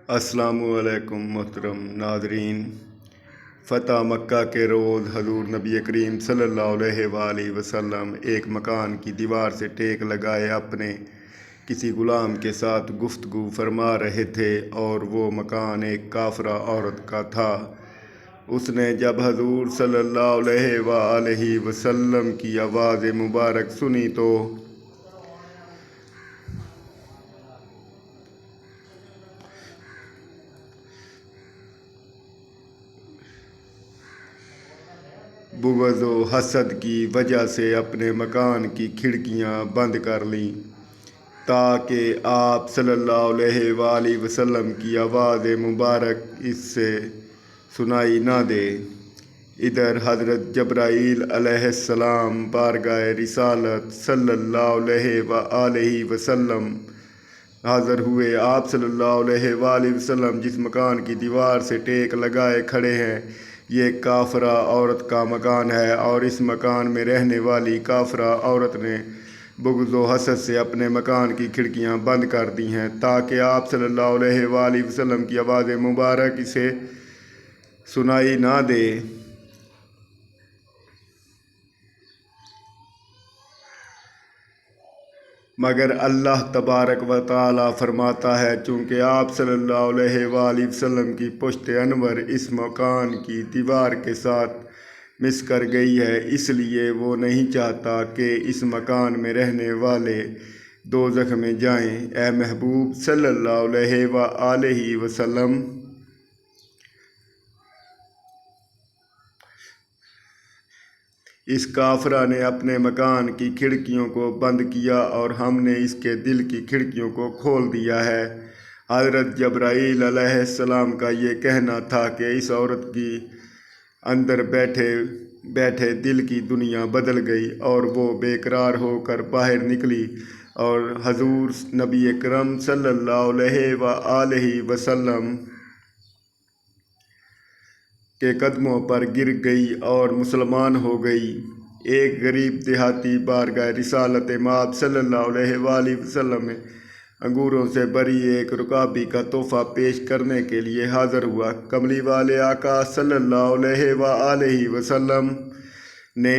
السلام علیکم محترم ناظرین۔ فتح مکہ کے روز حضور نبی کریم صلی اللہ علیہ وآلہ وسلم ایک مکان کی دیوار سے ٹیک لگائے اپنے کسی غلام کے ساتھ گفتگو فرما رہے تھے، اور وہ مکان ایک کافرہ عورت کا تھا۔ اس نے جب حضور صلی اللہ علیہ وآلہ وسلم کی آواز مبارک سنی تو بغض و حسد کی وجہ سے اپنے مکان کی کھڑکیاں بند کر لیں تاکہ آپ صلی اللہ علیہ وآلہ وسلم کی آواز مبارک اس سے سنائی نہ دے۔ ادھر حضرت جبرائیل علیہ السلام بارگاہ رسالت صلی اللہ علیہ وآلہ وسلم حاضر ہوئے۔ آپ صلی اللہ علیہ وآلہ وسلم جس مکان کی دیوار سے ٹیک لگائے کھڑے ہیں، یہ کافرہ عورت کا مکان ہے، اور اس مکان میں رہنے والی کافرہ عورت نے بغض و حسد سے اپنے مکان کی کھڑکیاں بند کر دی ہیں تاکہ آپ صلی اللہ علیہ وآلہ وسلم کی آواز مبارک اسے سنائی نہ دے۔ مگر اللہ تبارک و تعالیٰ فرماتا ہے، چونکہ آپ صلی اللہ علیہ وآلہ وسلم کی پشت انور اس مکان کی دیوار کے ساتھ مس کر گئی ہے، اس لیے وہ نہیں چاہتا کہ اس مکان میں رہنے والے دوزخ میں جائیں۔ اے محبوب صلی اللہ علیہ وآلہ وسلم، اس کافرہ نے اپنے مکان کی کھڑکیوں کو بند کیا اور ہم نے اس کے دل کی کھڑکیوں کو کھول دیا ہے۔ حضرت جبرائیل علیہ السلام کا یہ کہنا تھا کہ اس عورت کی اندر بیٹھے بیٹھے دل کی دنیا بدل گئی، اور وہ بے قرار ہو کر باہر نکلی اور حضور نبی اکرم صلی اللہ علیہ وآلہ وسلم کے قدموں پر گر گئی اور مسلمان ہو گئی۔ ایک غریب دیہاتی بارگاہ رسالت مآب صلی اللہ علیہ وآلہ وسلم میں انگوروں سے بری ایک رکابی کا تحفہ پیش کرنے کے لیے حاضر ہوا۔ کملی والے آقا صلی اللہ علیہ وآلہ وسلم نے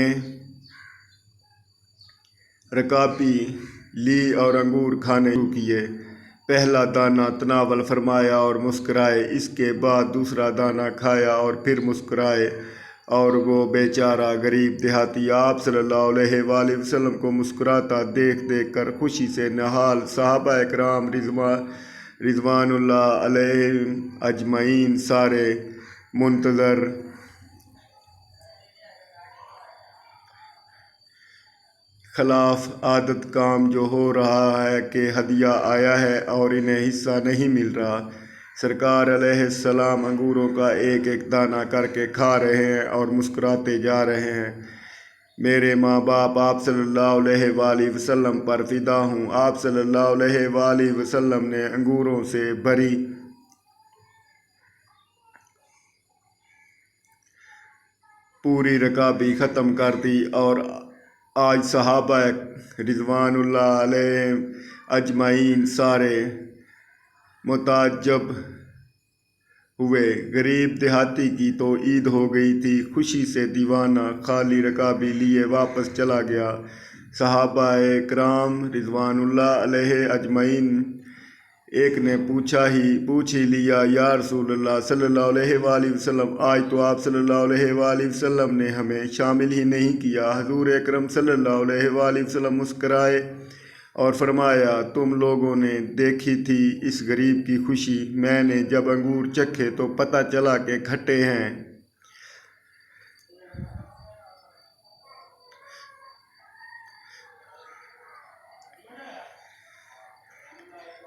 رکابی لی اور انگور کھانے شروع کیے۔ پہلا دانہ تناول فرمایا اور مسکرائے، اس کے بعد دوسرا دانہ کھایا اور پھر مسکرائے، اور وہ بیچارہ غریب دیہاتی آپ صلی اللہ علیہ وآلہ وسلم کو مسکراتا دیکھ دیکھ کر خوشی سے نہال۔ صحابہ اکرام رضوان اللہ علیہم اجمعین سارے منتظر خلاف عادت کام جو ہو رہا ہے کہ ہدیہ آیا ہے اور انہیں حصہ نہیں مل رہا۔ سرکار علیہ السلام انگوروں کا ایک ایک دانہ کر کے کھا رہے ہیں اور مسکراتے جا رہے ہیں۔ میرے ماں باپ آپ صلی اللہ علیہ وآلہ وسلم پر فدا ہوں۔ آپ صلی اللہ علیہ وآلہ وسلم نے انگوروں سے بھری پوری رکابی ختم کر دی، اور آج صحابہ رضوان اللہ علیہم اجمعین سارے متعجب ہوئے۔ غریب دیہاتی کی تو عید ہو گئی تھی، خوشی سے دیوانہ خالی رکابی لیے واپس چلا گیا۔ صحابہ کرام رضوان اللہ علیہ اجمعین ایک نے پوچھ ہی لیا، یا رسول اللہ صلی اللہ علیہ وآلہ وسلم، آج تو آپ صلی اللہ علیہ وآلہ وسلم نے ہمیں شامل ہی نہیں کیا۔ حضور اکرم صلی اللہ علیہ وآلہ وسلم مسکرائے اور فرمایا، تم لوگوں نے دیکھی تھی اس غریب کی خوشی، میں نے جب انگور چکھے تو پتہ چلا کہ کھٹے ہیں۔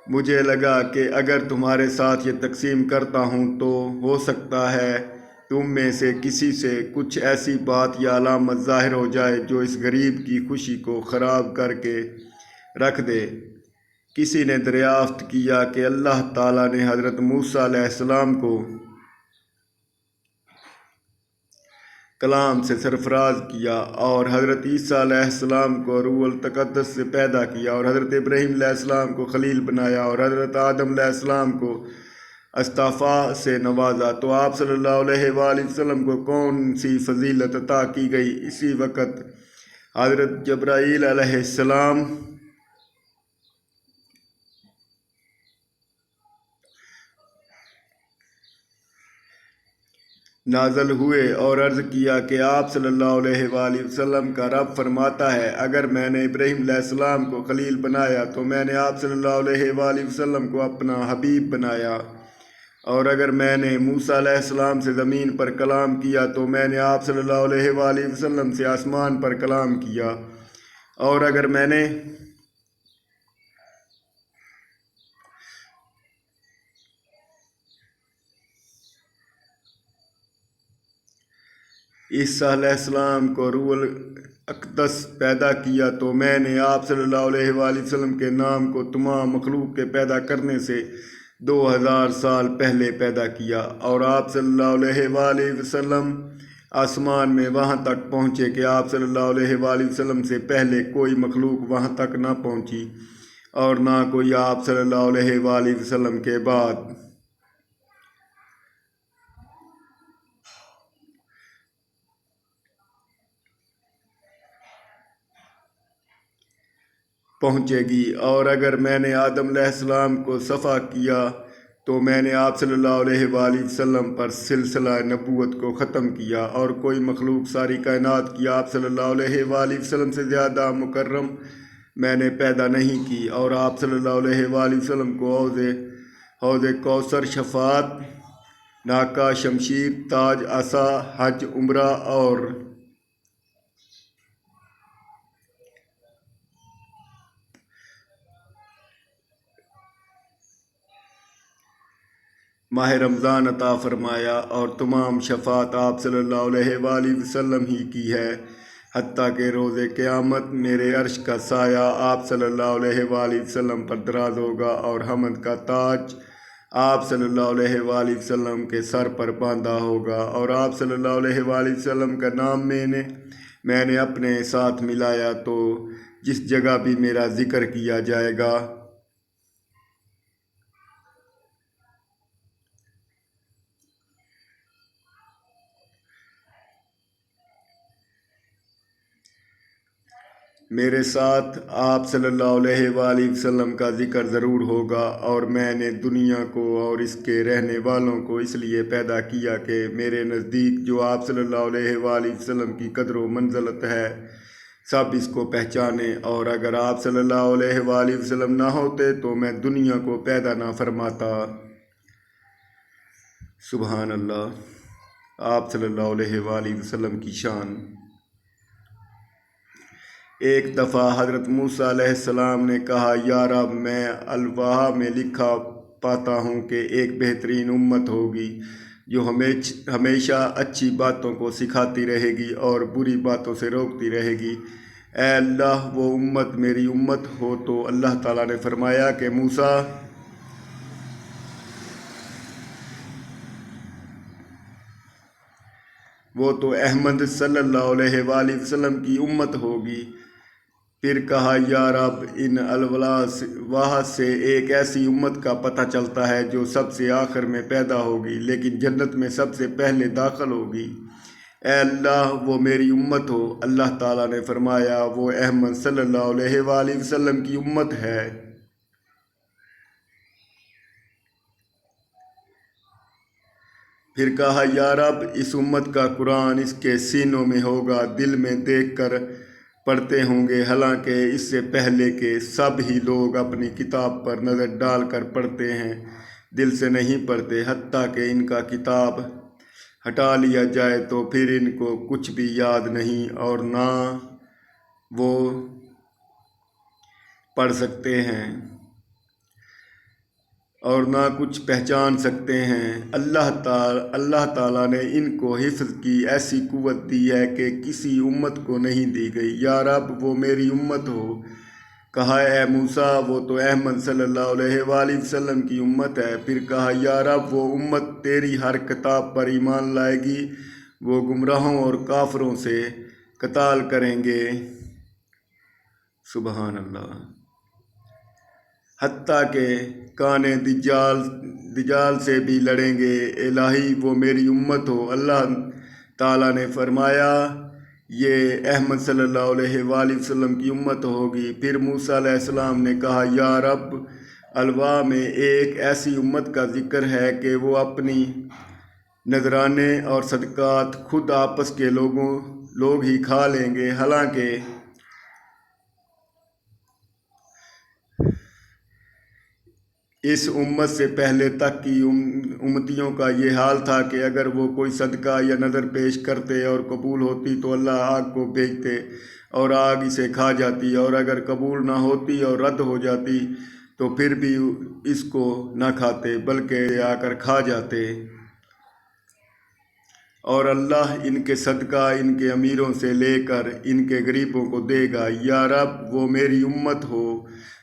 مجھے لگا کہ اگر تمہارے ساتھ یہ تقسیم کرتا ہوں تو ہو سکتا ہے تم میں سے کسی سے کچھ ایسی بات یا علامت ظاہر ہو جائے جو اس غریب کی خوشی کو خراب کر کے رکھ دے۔ کسی نے دریافت کیا کہ اللہ تعالیٰ نے حضرت موسیٰ علیہ السلام کو کلام سے سرفراز کیا، اور حضرت عیسیٰ علیہ السلام کو روح القدس سے پیدا کیا، اور حضرت ابراہیم علیہ السلام کو خلیل بنایا، اور حضرت آدم علیہ السلام کو استعفا سے نوازا۔ تو آپ صلی اللہ علیہ وآلہ وسلم کو کون سی فضیلت عطا کی گئی؟ اسی وقت حضرت جبرائیل علیہ السلام نازل ہوئے اور عرض کیا کہ آپ صلی اللہ علیہ وآلہ وسلم کا رب فرماتا ہے اگر میں نے ابراہیم علیہ السلام کو خلیل بنایا تو میں نے آپ صلی اللہ علیہ وآلہ وسلم کو اپنا حبیب بنایا، اور اگر میں نے موسیٰ علیہ السلام سے زمین پر کلام کیا تو میں نے آپ صلی اللہ علیہ وآلہ وسلم سے آسمان پر کلام کیا، اور اگر میں نے عیسیٰ علیہ السلام کو روح الاقدس پیدا کیا تو میں نے آپ صلی اللہ علیہ وآلہ وسلم کے نام کو تمام مخلوق کے پیدا کرنے سے 2000 سال پہلے پیدا کیا، اور آپ صلی اللہ علیہ وآلہ وسلم آسمان میں وہاں تک پہنچے کہ آپ صلی اللہ علیہ وآلہ وسلم سے پہلے کوئی مخلوق وہاں تک نہ پہنچی، اور نہ کوئی آپ صلی اللہ علیہ وآلہ وسلم کے بعد پہنچے گی۔ اور اگر میں نے آدم علیہ السلام کو صفا کیا تو میں نے آپ صلی اللہ علیہ وآلہ وسلم پر سلسلہ نبوت کو ختم کیا، اور کوئی مخلوق ساری کائنات کی آپ صلی اللہ علیہ وآلہ وسلم سے زیادہ مکرم میں نے پیدا نہیں کی، اور آپ صلی اللہ علیہ وآلہ وسلم کو حوض کوثر، شفاعت، ناکہ، شمشیر، تاج، عصا، حج، عمرہ اور ماہ رمضان عطا فرمایا، اور تمام شفاعت آپ صلی اللہ علیہ وآلہ وسلم ہی کی ہے، حتیٰ کہ روز قیامت میرے عرش کا سایہ آپ صلی اللہ علیہ وآلہ وسلم پر دراز ہوگا، اور حمد کا تاج آپ صلی اللہ علیہ وآلہ وسلم کے سر پر باندھا ہوگا، اور آپ صلی اللہ علیہ وآلہ وسلم کا نام میں نے اپنے ساتھ ملایا تو جس جگہ بھی میرا ذکر کیا جائے گا میرے ساتھ آپ صلی اللہ علیہ وآلہ وسلم کا ذکر ضرور ہوگا، اور میں نے دنیا کو اور اس کے رہنے والوں کو اس لیے پیدا کیا کہ میرے نزدیک جو آپ صلی اللہ علیہ وآلہ وسلم کی قدر و منزلت ہے سب اس کو پہچانیں، اور اگر آپ صلی اللہ علیہ وآلہ وسلم نہ ہوتے تو میں دنیا کو پیدا نہ فرماتا۔ سبحان اللہ۔ آپ صلی اللہ علیہ وآلہ وسلم کی شان۔ ایک دفعہ حضرت موسیٰ علیہ السلام نے کہا یا رب، میں الواح میں لکھا پاتا ہوں کہ ایک بہترین امت ہوگی جو ہمیشہ اچھی باتوں کو سکھاتی رہے گی اور بری باتوں سے روکتی رہے گی، اے اللہ وہ امت میری امت ہو۔ تو اللہ تعالیٰ نے فرمایا کہ موسیٰ، وہ تو احمد صلی اللہ علیہ وآلہ وسلم کی امت ہوگی۔ پھر کہا یا رب، ان الواح سے ایک ایسی امت کا پتہ چلتا ہے جو سب سے آخر میں پیدا ہوگی لیکن جنت میں سب سے پہلے داخل ہوگی، اے اللہ وہ میری امت ہو۔ اللہ تعالیٰ نے فرمایا وہ احمد صلی اللہ علیہ وآلہ وسلم کی امت ہے۔ پھر کہا یا رب، اس امت کا قرآن اس کے سینوں میں ہوگا، دل میں دیکھ کر پڑھتے ہوں گے، حالانکہ اس سے پہلے کے سب ہی لوگ اپنی کتاب پر نظر ڈال کر پڑھتے ہیں، دل سے نہیں پڑھتے، حتیٰ کہ ان کا کتاب ہٹا لیا جائے تو پھر ان کو کچھ بھی یاد نہیں، اور نہ وہ پڑھ سکتے ہیں اور نہ کچھ پہچان سکتے ہیں۔ اللہ تعالیٰ نے ان کو حفظ کی ایسی قوت دی ہے کہ کسی امت کو نہیں دی گئی۔ یا رب وہ میری امت ہو۔ کہا اے موسیٰ، وہ تو احمد صلی اللہ علیہ وآلہ وسلم کی امت ہے۔ پھر کہا یا رب، وہ امت تیری ہر کتاب پر ایمان لائے گی، وہ گمراہوں اور کافروں سے قتال کریں گے۔ سبحان اللہ۔ حتیٰ کہ کانے دجال سے بھی لڑیں گے، الہی وہ میری امت ہو۔ اللہ تعالیٰ نے فرمایا یہ احمد صلی اللہ علیہ وآلہ وسلم کی امت ہوگی۔ پھر موسیٰ علیہ السلام نے کہا یا رب، الوا میں ایک ایسی امت کا ذکر ہے کہ وہ اپنی نذرانے اور صدقات خود آپس کے لوگ ہی کھا لیں گے، حالانکہ اس امت سے پہلے تک کی امتیوں کا یہ حال تھا کہ اگر وہ کوئی صدقہ یا نذر پیش کرتے اور قبول ہوتی تو اللہ آگ کو بھیجتے اور آگ اسے کھا جاتی، اور اگر قبول نہ ہوتی اور رد ہو جاتی تو پھر بھی اس کو نہ کھاتے بلکہ آ کر کھا جاتے، اور اللہ ان کے صدقہ ان کے امیروں سے لے کر ان کے غریبوں کو دے گا۔ یا رب وہ میری امت ہو،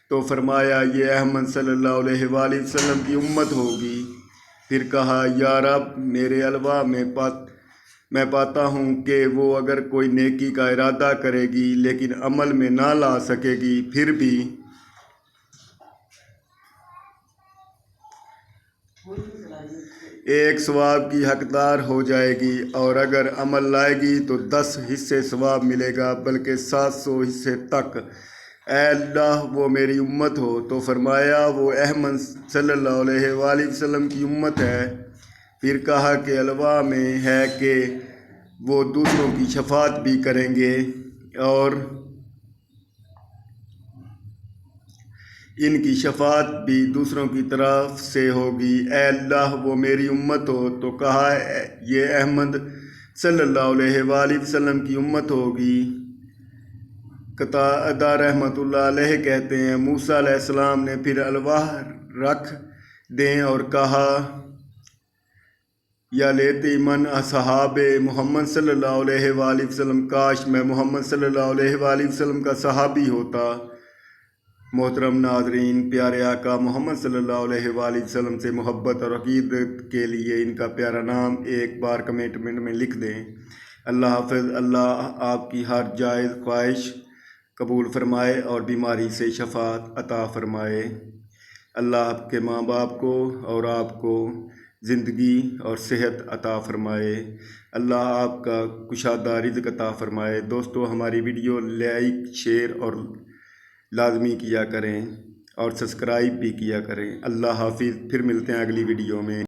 تو فرمایا یہ احمد صلی اللہ علیہ وآلہ وسلم کی امت ہوگی۔ پھر کہا یا رب میرے الوا میں پاتا ہوں کہ وہ اگر کوئی نیکی کا ارادہ کرے گی لیکن عمل میں نہ لا سکے گی، پھر بھی ایک ثواب کی حقدار ہو جائے گی، اور اگر عمل لائے گی تو 10 حصے ثواب ملے گا، بلکہ 700 حصے تک۔ اے اللہ وہ میری امت ہو، تو فرمایا وہ احمد صلی اللہ علیہ وآلہ وسلم کی امت ہے۔ پھر کہا کہ الوا میں ہے کہ وہ دوسروں کی شفاعت بھی کریں گے اور ان کی شفاعت بھی دوسروں کی طرف سے ہوگی۔ اے اللہ وہ میری امت ہو، تو کہا یہ احمد صلی اللہ علیہ وآلہ وسلم کی امت ہوگی۔ قتادہ رحمۃ اللہ علیہ کہتے ہیں موسیٰ علیہ السلام نے پھر الواح رکھ دیں اور کہا یا لیتی من اصحاب محمد صلی اللہ علیہ وآلہ وسلم، کاش میں محمد صلی اللہ علیہ وآلہ وسلم کا صحابی ہوتا۔ محترم ناظرین، پیارے آقا محمد صلی اللہ علیہ وآلہ وسلم سے محبت اور عقیدت کے لیے ان کا پیارا نام ایک بار کمنٹ میں لکھ دیں۔ اللہ حافظ۔ اللہ آپ کی ہر جائز خواہش قبول فرمائے اور بیماری سے شفاعت عطا فرمائے۔ اللہ آپ کے ماں باپ کو اور آپ کو زندگی اور صحت عطا فرمائے۔ اللہ آپ کا کشادہ رزق عطا فرمائے۔ دوستو ہماری ویڈیو لائک شیئر اور لازمی کیا کریں اور سبسکرائب بھی کیا کریں۔ اللہ حافظ۔ پھر ملتے ہیں اگلی ویڈیو میں۔